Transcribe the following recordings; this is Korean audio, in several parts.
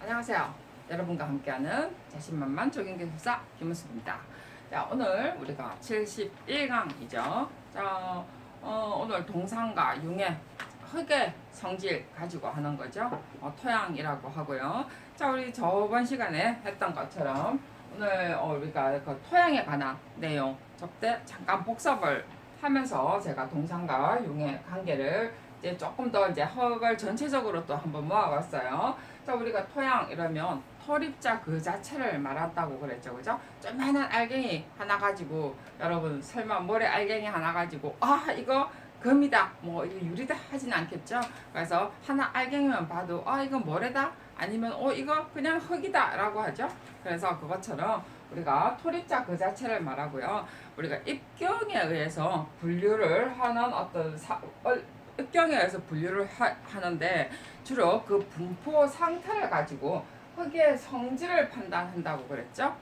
안녕하세요. 여러분과 함께하는 자신만만 적용기술사 김은숙입니다. 자, 오늘 우리가 71강이죠. 자, 오늘 동상과 융의 흙의 성질 가지고 하는 거죠. 토양이라고 하고요. 자, 우리 저번 시간에 했던 것처럼 오늘 우리가 그 토양에 관한 내용 접대 잠깐 복습을 하면서 제가 동상과 융의 관계를 이제 조금 더 이제 흙을 전체적으로 또 한번 모아봤어요. 자, 우리가 토양 이러면 토립자 그 자체를 말한다고 그랬죠, 그죠? 조그만한 알갱이 하나 가지고 여러분 설마 모래 알갱이 하나 가지고 이거 금이다 뭐 이거 유리다 하진 않겠죠. 그래서 하나 알갱이만 봐도 이거 모래다 아니면 이거 그냥 흙이다 라고 하죠. 그래서 그것처럼 우리가 토립자 그 자체를 말하고요. 우리가 입경에 의해서 분류를 하는 어떤 입경에 의해서 분류를 하는데 주로 그 분포 상태를 가지고 흙의 성질을 판단한다고 그랬죠.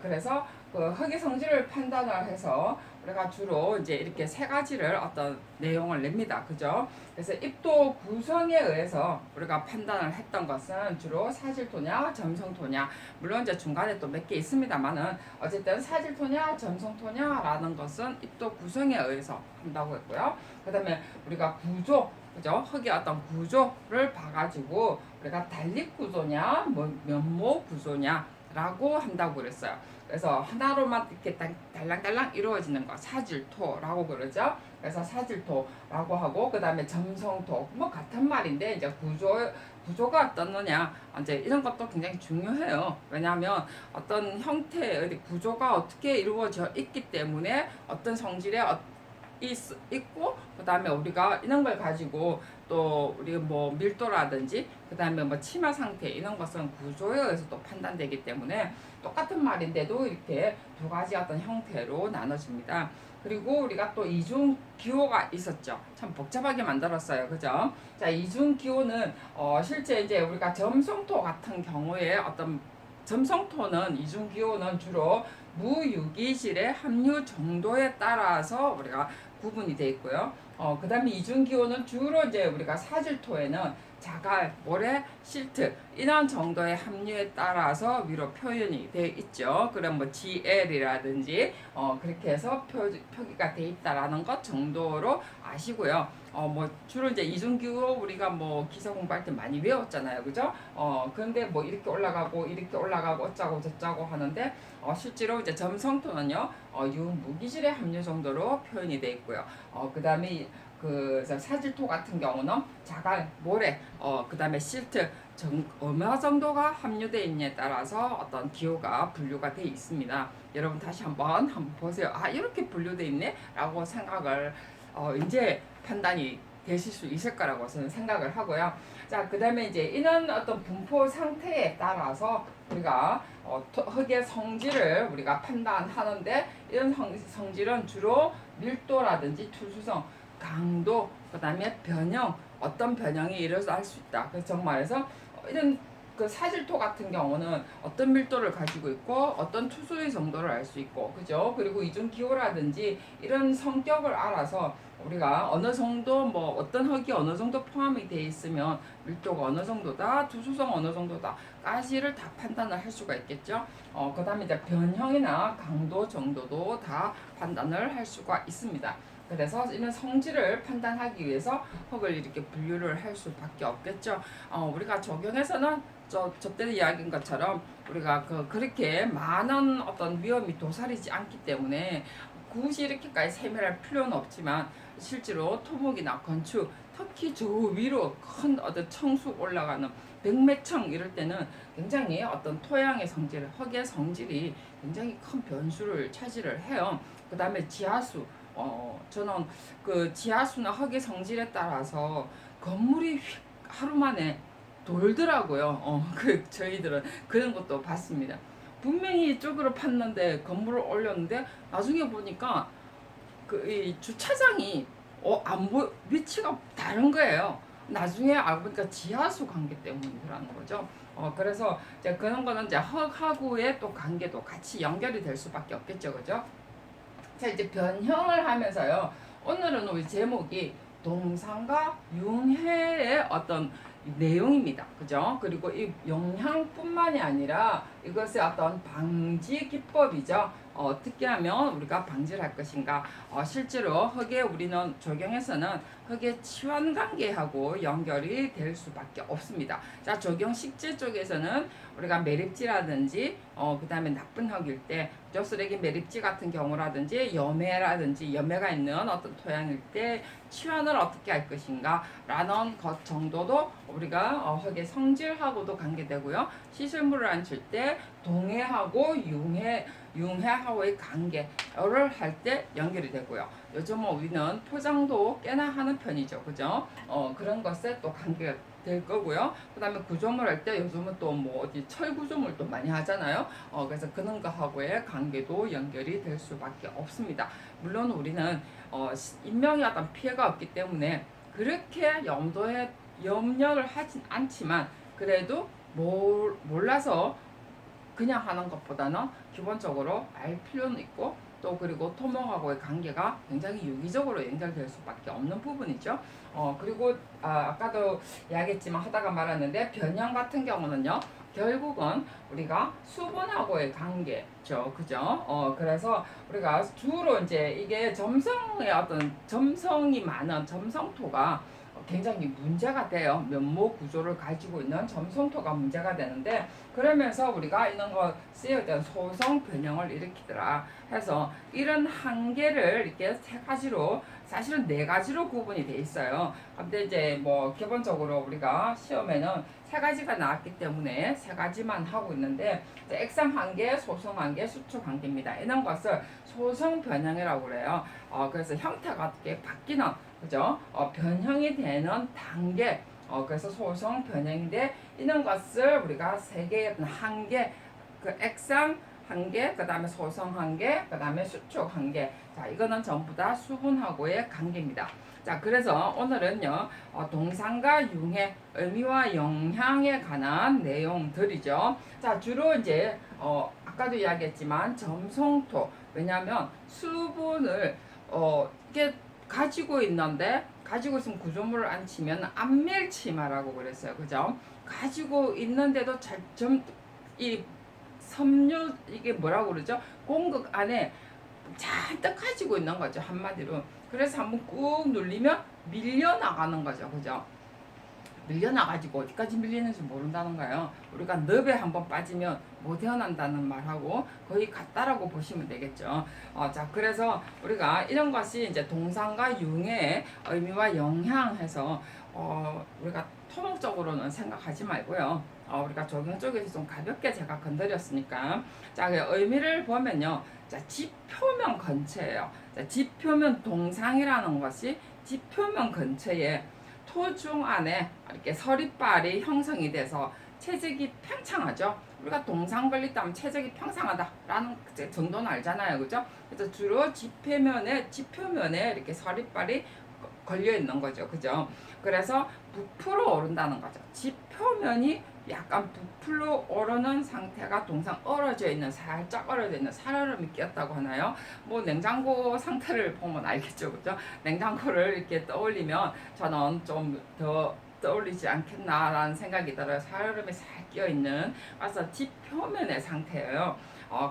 그래서 그 흙의 성질을 판단을 해서 우리가 주로 이제 이렇게 세 가지를 어떤 내용을 냅니다. 그죠? 그래서 입도 구성에 의해서 우리가 판단을 했던 것은 주로 사질토냐, 점성토냐, 물론 이제 중간에 또 몇 개 있습니다만은 어쨌든 사질토냐, 점성토냐라는 것은 입도 구성에 의해서 한다고 했고요. 그 다음에 우리가 구조, 그죠? 흙의 어떤 구조를 봐가지고 우리가 단립 구조냐, 뭐 면모 구조냐라고 한다고 그랬어요. 그래서 하나로만 이렇게 달랑달랑 이루어지는 거 사질토라고 그러죠. 그래서 사질토라고 하고 그 다음에 점성토 뭐 같은 말인데 이제 구조가 어떻느냐 이제 이런 것도 굉장히 중요해요. 왜냐하면 어떤 형태의 구조가 어떻게 이루어져 있기 때문에 어떤 성질의 있고 그 다음에 우리가 이런 걸 가지고 또 우리 뭐 밀도라든지 그 다음에 뭐 치마 상태 이런 것은 구조에 의해서 또 판단되기 때문에 똑같은 말인데도 이렇게 두 가지 어떤 형태로 나눠집니다. 그리고 우리가 또 이중 기호가 있었죠. 참 복잡하게 만들었어요. 그죠? 자, 이중 기호는 실제 이제 우리가 점성토 같은 경우에 어떤 점성토는 이중 기호는 주로 무유기질의 함유 정도에 따라서 우리가 구분이 되어 있고요. 그 다음에 이중기호는 주로 이제 우리가 사질토에는 자갈, 모래, 실트 이런 정도의 함유에 따라서 위로 표현이 되어 있죠. 그럼 뭐 GL이라든지 그렇게 해서 표기가 되어 있다라는 것 정도로 아시고요. 뭐 주로 이제 이중기호 우리가 뭐 기사 공부할 때 많이 외웠잖아요, 그죠? 그런데 뭐 이렇게 올라가고 이렇게 올라가고 어쩌고 저쩌고 하는데 실제로 이제 점성토는요 유무기질의 함유 정도로 표현이 되어 있고요. 그 다음에 그 사질토 같은 경우는 자갈, 모래, 그 다음에 실트 어느 정도가 함유되어 있냐에 따라서 어떤 기호가 분류가 되어 있습니다. 여러분 다시 한번 보세요. 이렇게 분류되어 있네? 라고 생각을 이제 판단이 되실 수 있을 거라고 저는 생각을 하고요. 자, 그 다음에 이제 이런 어떤 분포 상태에 따라서 우리가 흙의 성질을 우리가 판단하는데 이런 성질은 주로 밀도라든지 투수성, 강도, 그 다음에 변형, 어떤 변형이 일어날 수 있다. 그래서 정말해서 이런 그 사질토 같은 경우는 어떤 밀도를 가지고 있고 어떤 투수의 정도를 알 수 있고 그죠? 그리고 이중 기호라든지 이런 성격을 알아서 우리가 어느 정도 뭐 어떤 흙이 어느 정도 포함이 돼 있으면 밀도가 어느 정도다, 투수성 어느 정도다까지를 다 판단을 할 수가 있겠죠. 그 다음에 이제 변형이나 강도 정도도 다 판단을 할 수가 있습니다. 그래서 이런 성질을 판단하기 위해서 흙을 이렇게 분류를 할 수밖에 없겠죠. 우리가 적용해서는 저때 이야기인 것처럼 우리가 그렇게 많은 어떤 위험이 도사리지 않기 때문에 굳이 이렇게까지 세밀할 필요는 없지만 실제로 토목이나 건축 특히 저 위로 큰 어떤 청수 올라가는 백매청 이럴 때는 굉장히 어떤 토양의 성질, 흙의 성질이 굉장히 큰 변수를 차지를 해요. 그 다음에 지하수 저는 그 지하수나 흙의 성질에 따라서 건물이 하루 만에 돌더라고요. 저희들은 그런 것도 봤습니다. 분명히 이쪽으로 팠는데 건물을 올렸는데 나중에 보니까 이 주차장이 위치가 다른 거예요. 나중에 알고 보니까 지하수 관계 때문이라는 거죠. 그래서 이제 그런 거는 이제 흙하고의 또 관계도 같이 연결이 될 수밖에 없겠죠, 그죠? 자, 이제 변형을 하면서요. 오늘은 우리 제목이 동상과 융해의 어떤 내용입니다. 그죠? 그리고 이 영향뿐만이 아니라 이것의 어떤 방지 기법이죠. 어떻게 하면 우리가 방지를 할 것인가. 실제로 흙에 우리는 적용에서는 흙의 치원 관계하고 연결이 될 수밖에 없습니다. 자, 적용 식재 쪽에서는 우리가 매립지라든지 그 다음에 나쁜 흙일 때 쓰레기 매립지 같은 경우라든지 염해가 있는 어떤 토양일 때 치환을 어떻게 할 것인가 라는 것 정도도 우리가 흙의 성질하고도 관계되고요. 시설물을 앉힐 때 동해하고 융해하고의 관계를 할 때 연결이 되고요. 요즘 우리는 포장도 꽤나 하는 편이죠. 그죠? 그런 것에 또 관계가 될 거고요. 그 다음에 구조물 할 때 요즘은 또 뭐 어디 철 구조물도 많이 하잖아요. 그래서 그런 거하고의 관계도 연결이 될 수밖에 없습니다. 물론 우리는 인명에 어떤 피해가 없기 때문에 그렇게 염려를 하진 않지만 그래도 몰라서 그냥 하는 것보다는 기본적으로 알 필요는 있고 또 그리고 토목하고의 관계가 굉장히 유기적으로 연결될 수밖에 없는 부분이죠. 그리고 아까도 이야기했지만 하다가 말았는데 변형 같은 경우는요. 결국은 우리가 수분하고의 관계죠. 그죠? 그래서 우리가 주로 이제 이게 점성이 많은 점성토가 굉장히 문제가 돼요. 면목 구조를 가지고 있는 점성토가 문제가 되는데 그러면서 우리가 이런 거 쓰여 있던 소성 변형을 일으키더라 해서 이런 한계를 이렇게 세 가지로 사실은 네 가지로 구분이 돼 있어요. 근데 이제 뭐 기본적으로 우리가 시험에는 세 가지가 나왔기 때문에 세 가지만 하고 있는데 액상 한계, 소성 한계, 수축 한계입니다. 이런 것을 소성 변형이라고 그래요. 그래서 형태가 어떻게 바뀌는 그죠? 변형이 되는 단계. 그래서 소성 변형인데 이런 것을 우리가 세 개의 한계, 그 액상 한계, 그 다음에 소성 한계, 그 다음에 수축 한계. 자, 이거는 전부 다 수분하고의 관계입니다. 자, 그래서 오늘은요, 동상과 융의 의미와 영향에 관한 내용들이죠. 자, 주로 이제, 아까도 이야기했지만, 점성토. 왜냐하면 수분을, 이게 가지고 있으면 구조물을 안 치면 안멜치마라고 그랬어요. 그죠? 가지고 있는데도 이 섬유, 이게 뭐라고 그러죠? 공극 안에 잔뜩 가지고 있는 거죠. 한마디로. 그래서 한번 꾹 눌리면 밀려나가는 거죠. 그죠? 밀려나가지고 어디까지 밀리는지 모른다는 거예요. 우리가 늪에 한번 빠지면 못 헤어난다는 말하고 거의 같다라고 보시면 되겠죠. 자, 그래서 우리가 이런 것이 이제 동상과 융의 의미와 영향해서 우리가 토목적으로는 생각하지 말고요. 우리가 적용 쪽에서 좀 가볍게 제가 건드렸으니까. 자, 그 의미를 보면요. 자, 지표면 근처예요. 자, 지표면 동상이라는 것이 지표면 근처에 토중 안에 이렇게 서리발이 형성이 돼서 체적이 팽창하죠. 우리가 동상 걸렸다면 체적이 평상하다라는 정도는 알잖아요. 그죠? 그래서 주로 지표면에 이렇게 서리발이 걸려 있는 거죠. 그죠? 그래서 부풀어 오른다는 거죠. 지표면이 약간 부풀어 오르는 상태가 동상 살짝 얼어져 있는 살얼음이 끼었다고 하나요? 뭐 냉장고 상태를 보면 알겠죠. 그죠? 냉장고를 이렇게 떠올리면 저는 좀 더 떠올리지 않겠나라는 생각이 들어요. 살얼음이 살 끼어 있는 그래서 지표면의 상태예요.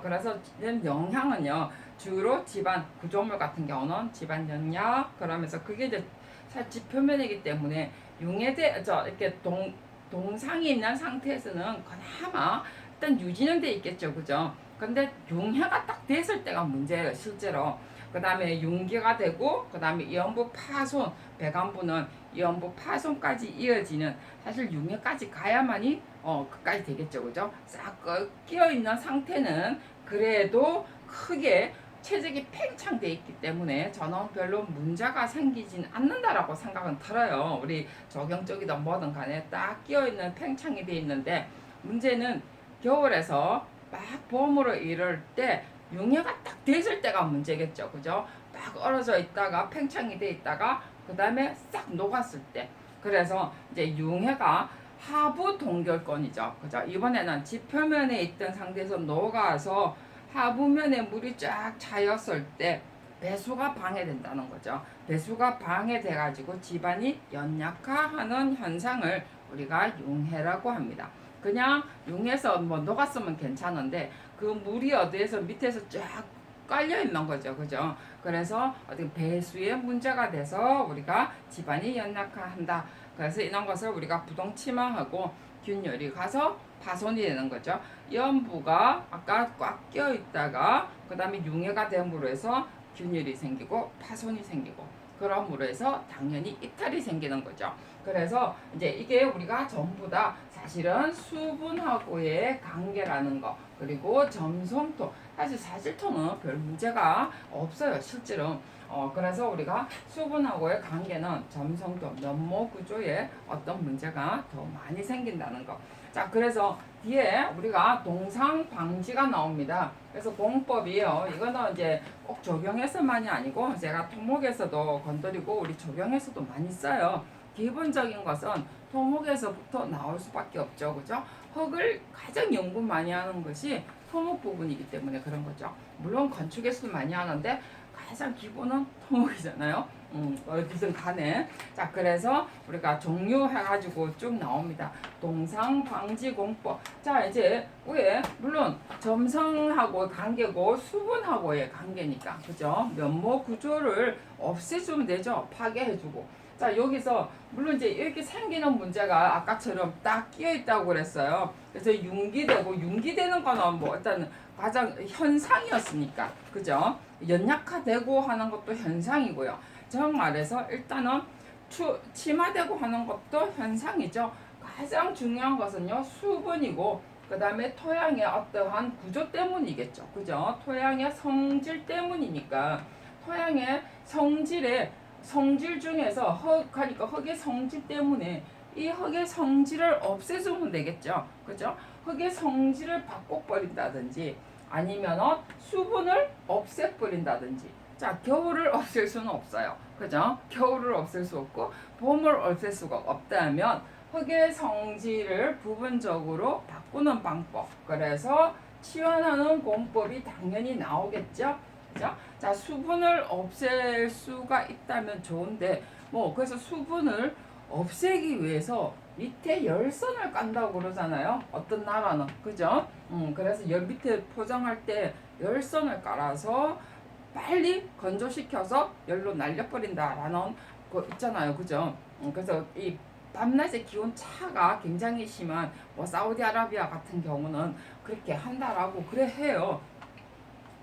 그래서 이런 영향은요. 주로 집안 구조물 같은 경우는 집안 영향 그러면서 그게 이제 지표면이기 때문에 이렇게 동상이 있는 상태에서는 그나마 일단 유지는 돼 있겠죠. 그죠? 근데 융해가 딱 됐을 때가 문제예요. 실제로. 그 다음에 융기가 되고 그 다음에 이연부 파손 배관부는 이연부 파손까지 이어지는 사실 융해까지 가야만이 그까지 되겠죠. 그죠? 싹 끼어 있는 상태는 그래도 크게 체적이 팽창돼 있기 때문에 저는 별로 문제가 생기진 않는다라고 생각은 들어요. 우리 적용 쪽이든 뭐든 간에 딱 끼어있는 팽창이 돼 있는데 문제는 겨울에서 막 봄으로 이럴 때 융해가 딱 됐을 때가 문제겠죠. 그죠? 막 얼어져 있다가 팽창이 돼 있다가 그 다음에 싹 녹았을 때 그래서 이제 융해가 하부 동결권이죠. 그죠? 이번에는 지표면에 있던 상태에서 녹아서 하부면에 물이 쫙 차였을 때 배수가 방해된다는 거죠. 배수가 방해돼가지고 집안이 연약화하는 현상을 우리가 융해라고 합니다. 그냥 융해서 뭐 녹았으면 괜찮은데 그 물이 어디에서 밑에서 쫙 깔려 있는 거죠. 그죠? 그래서 어떻게 배수에 문제가 돼서 우리가 집안이 연약한다. 그래서 이런 것을 우리가 부동치마하고 균열이 가서 파손이 되는 거죠. 연부가 아까 꽉 껴 있다가 그 다음에 융해가 됨으로 해서 균열이 생기고 파손이 생기고 그럼으로 해서 당연히 이탈이 생기는 거죠. 그래서 이제 이게 우리가 전부 다 사실은 수분하고의 관계라는 거 그리고 점성토 사실 사질토는 별 문제가 없어요 실제로. 그래서 우리가 수분하고의 관계는 점성토 면모 구조에 어떤 문제가 더 많이 생긴다는 거. 자 그래서 뒤에 우리가 동상 방지가 나옵니다. 그래서 공법이에요. 이거는 이제 꼭 적용해서만이 아니고 제가 토목에서도 건드리고 우리 적용해서도 많이 써요. 기본적인 것은 토목에서부터 나올 수밖에 없죠. 그죠? 흙을 가장 연구 많이 하는 것이 토목 부분이기 때문에 그런 거죠. 물론 건축에서도 많이 하는데 가장 기본은 토목이잖아요. 어디든 간에. 자, 그래서 우리가 종류해가지고 쭉 나옵니다. 동상방지공법. 자, 이제 위에 물론 점성하고 관계고 수분하고의 관계니까. 그죠? 면모 구조를 없애주면 되죠. 파괴해주고. 자 여기서 물론 이제 이렇게 생기는 문제가 아까처럼 딱 끼어 있다고 그랬어요. 그래서 융기되는 거는 뭐 일단 가장 현상이었으니까 그죠? 연약화되고 하는 것도 현상이고요. 정말해서 일단은 침하되고 하는 것도 현상이죠. 가장 중요한 것은요 수분이고 그 다음에 토양의 어떠한 구조 때문이겠죠. 그죠? 토양의 성질 때문이니까 토양의 성질 중에서 하니까 흙의 성질 때문에 이 흙의 성질을 없애주면 되겠죠. 그죠? 흙의 성질을 바꿔버린다든지 아니면은 수분을 없애버린다든지. 자, 겨울을 없앨 수는 없어요. 그죠? 겨울을 없앨 수 없고 봄을 없앨 수가 없다면 흙의 성질을 부분적으로 바꾸는 방법. 그래서 치환하는 공법이 당연히 나오겠죠. 그죠? 자, 수분을 없앨 수가 있다면 좋은데 뭐 그래서 수분을 없애기 위해서 밑에 열선을 깐다고 그러잖아요. 어떤 나라는 그죠? 그래서 밑에 포장할 때 열선을 깔아서 빨리 건조시켜서 열로 날려버린다라는 거 있잖아요. 그죠? 그래서 이 밤낮의 기온 차가 굉장히 심한 뭐 사우디아라비아 같은 경우는 그렇게 한다라고 그래 해요.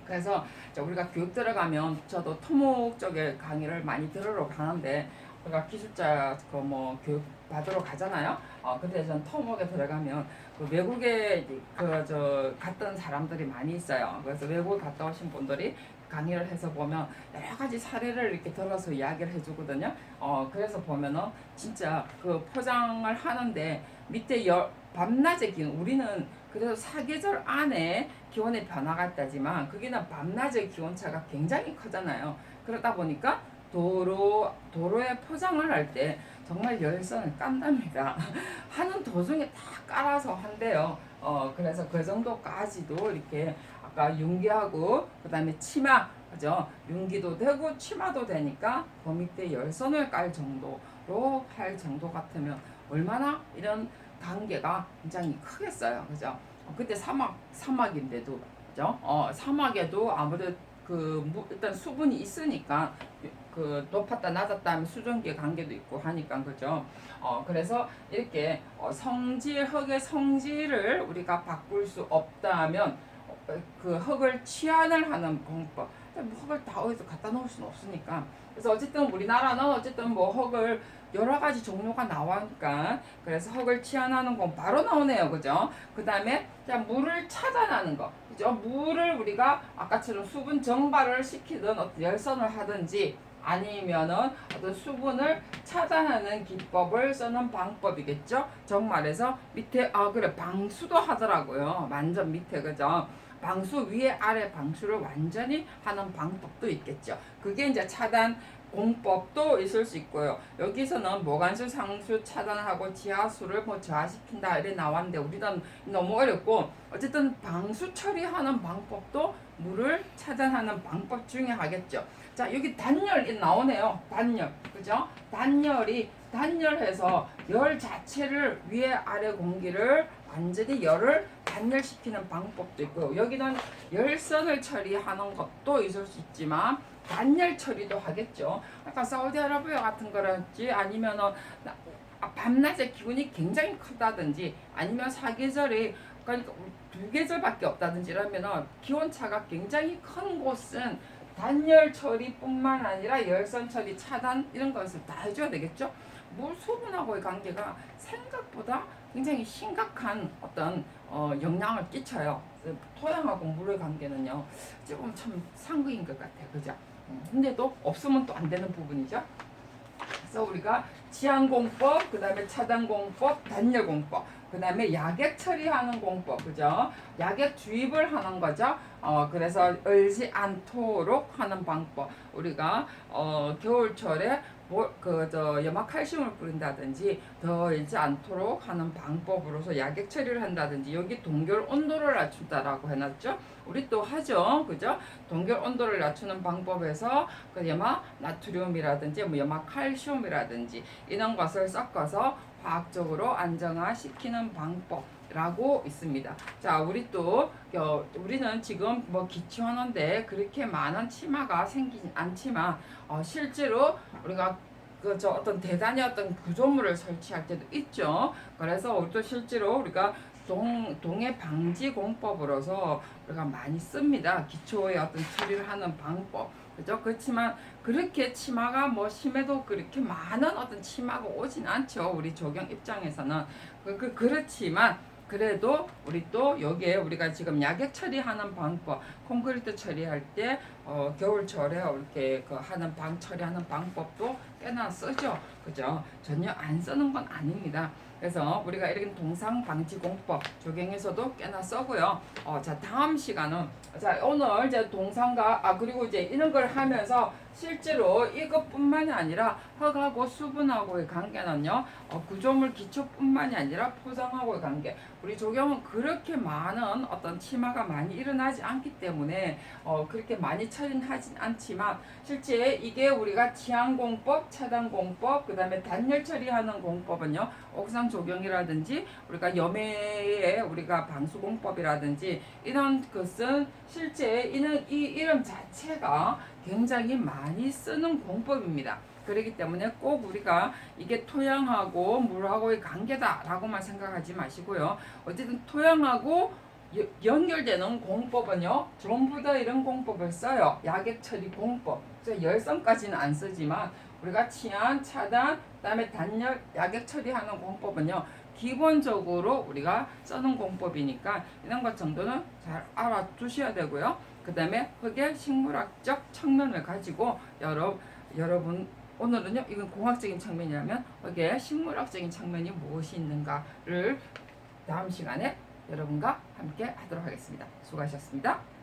그래서 우리가 교육 들어가면 저도 토목 쪽에 강의를 많이 들으러 가는데 우리가 기술자 그 뭐 교육 받으러 가잖아요. 근데 전 토목에 들어가면 그 외국에 갔던 사람들이 많이 있어요. 그래서 외국 갔다 오신 분들이 강의를 해서 보면 여러 가지 사례를 이렇게 들어서 이야기를 해주거든요. 그래서 보면은 진짜 그 포장을 하는데 밑에 밤낮의 기온 우리는 그래도 사계절 안에 기온의 변화가 있다지만 거기는 밤낮의 기온차가 굉장히 크잖아요. 그러다 보니까 도로에 포장을 할 때 정말 열선을 깐답니다. 하는 도중에 다 깔아서 한대요. 그래서 그 정도까지도 이렇게 아까 융기하고 그 다음에 치마 그죠? 융기도 되고 치마도 되니까 그 밑에 열선을 깔 정도로 할 정도 같으면 얼마나 이런 관계가 굉장히 크겠어요. 그죠? 그때 사막인데도 그죠? 사막에도 아무래도 일단 수분이 있으니까 그 높았다 낮았다 하면 수증기의 관계도 있고 하니까 그죠. 그래서 이렇게 흙의 성질을 우리가 바꿀 수 없다면 그 흙을 치환을 하는 방법. 흙을 다 어디서 갖다 놓을 수는 없으니까. 그래서 어쨌든 우리나라는 어쨌든 뭐 흙을 여러 가지 종류가 나오니까 그래서 흙을 치환하는 건 바로 나오네요. 그죠? 그 다음에 물을 차단하는 거. 그죠? 물을 우리가 아까처럼 수분 정발을 시키든 어떤 열선을 하든지 아니면은 어떤 수분을 차단하는 기법을 쓰는 방법이겠죠. 정말해서 밑에 그래 방수도 하더라고요. 완전 밑에 그죠. 방수 위에 아래 방수를 완전히 하는 방법도 있겠죠. 그게 이제 차단 공법도 있을 수 있고요. 여기서는 모관수 상수 차단하고 지하수를 뭐 저하시킨다 이래 나왔는데 우리는 너무 어렵고 어쨌든 방수 처리하는 방법도 물을 차단하는 방법 중에 하겠죠. 자 여기 단열이 나오네요. 단열 그죠? 단열이 단열해서 열 자체를 위에 아래 공기를 완전히 열을 단열시키는 방법도 있고, 여기는 열선을 처리하는 것도 있을 수 있지만 단열 처리도 하겠죠. 아까 사우디아라비아 같은 거라든지 아니면은 밤낮에 기온이 굉장히 크다든지 아니면 사계절이 그러니까 두 계절밖에 없다든지 이러면은 기온차가 굉장히 큰 곳은 단열 처리뿐만 아니라 열선 처리 차단 이런 것을 다 해줘야 되겠죠. 물 수분하고의 관계가 생각보다 굉장히 심각한 어떤 영향을 끼쳐요. 토양하고 물의 관계는요 조금 참 상극인 것 같아요, 그죠? 근데도 없으면 또 안 되는 부분이죠. 그래서 우리가 치안공법, 그 다음에 차단공법, 단열공법, 그 다음에 약액 처리하는 공법, 그죠? 약액 주입을 하는 거죠. 그래서 얼지 않도록 하는 방법. 우리가 겨울철에 염화칼슘을 뿌린다든지 더 얼지 않도록 하는 방법으로서 약액 처리를 한다든지, 여기 동결 온도를 낮춘다라고 해놨죠. 우리 또 하죠, 그죠? 동결 온도를 낮추는 방법에서 그 염화 나트륨이라든지 뭐 염화 칼슘이라든지 이런 것을 섞어서 화학적으로 안정화시키는 방법라고 있습니다. 자, 우리는 지금 뭐 기초하는데 그렇게 많은 치마가 생기진 않지만 실제로 우리가 어떤 대단히 어떤 구조물을 설치할 때도 있죠. 그래서 우리도 실제로 우리가 동해 방지 공법으로서 우리가 많이 씁니다. 기초의 어떤 처리를 하는 방법. 그죠? 그렇지만 그렇게 치마가 뭐 심해도 그렇게 많은 어떤 치마가 오진 않죠. 우리 조경 입장에서는. 그렇지만 그래도 우리 또 여기에 우리가 지금 약액 처리하는 방법, 콘크리트 처리할 때 겨울철에 이렇게 하는 처리하는 방법도 꽤나 쓰죠. 그죠? 전혀 안 쓰는 건 아닙니다. 그래서 우리가 이런 동상 방지 공법 조경에서도 꽤나 써고요. 자, 다음 시간은 오늘 이제 동상과 그리고 이제 이런 걸 하면서 실제로 이것뿐만이 아니라 흙하고 수분하고의 관계는요, 구조물 기초뿐만이 아니라 포장하고의 관계. 우리 조경은 그렇게 많은 어떤 치마가 많이 일어나지 않기 때문에 그렇게 많이 처리하진 않지만 실제 이게 우리가 치안공법, 차단공법, 그 다음에 단열 처리하는 공법은요, 옥상 조경이라든지 우리가 염해의 우리가 방수공법이라든지 이런 것은 실제 이 이름 자체가 굉장히 많이 쓰는 공법입니다. 그렇기 때문에 꼭 우리가 이게 토양하고 물하고의 관계다라고만 생각하지 마시고요. 어쨌든 토양하고 연결되는 공법은요, 전부 다 이런 공법을 써요. 약액 처리 공법. 열선까지는 안 쓰지만 우리가 치안, 차단, 그다음에 단열, 약액 처리하는 공법은요, 기본적으로 우리가 쓰는 공법이니까 이런 것 정도는 잘 알아두셔야 되고요. 그 다음에 흙의 식물학적 측면을 가지고 여러분 오늘은요, 이건 공학적인 측면이라면 흙의 식물학적인 측면이 무엇이 있는가를 다음 시간에 여러분과 함께 하도록 하겠습니다. 수고하셨습니다.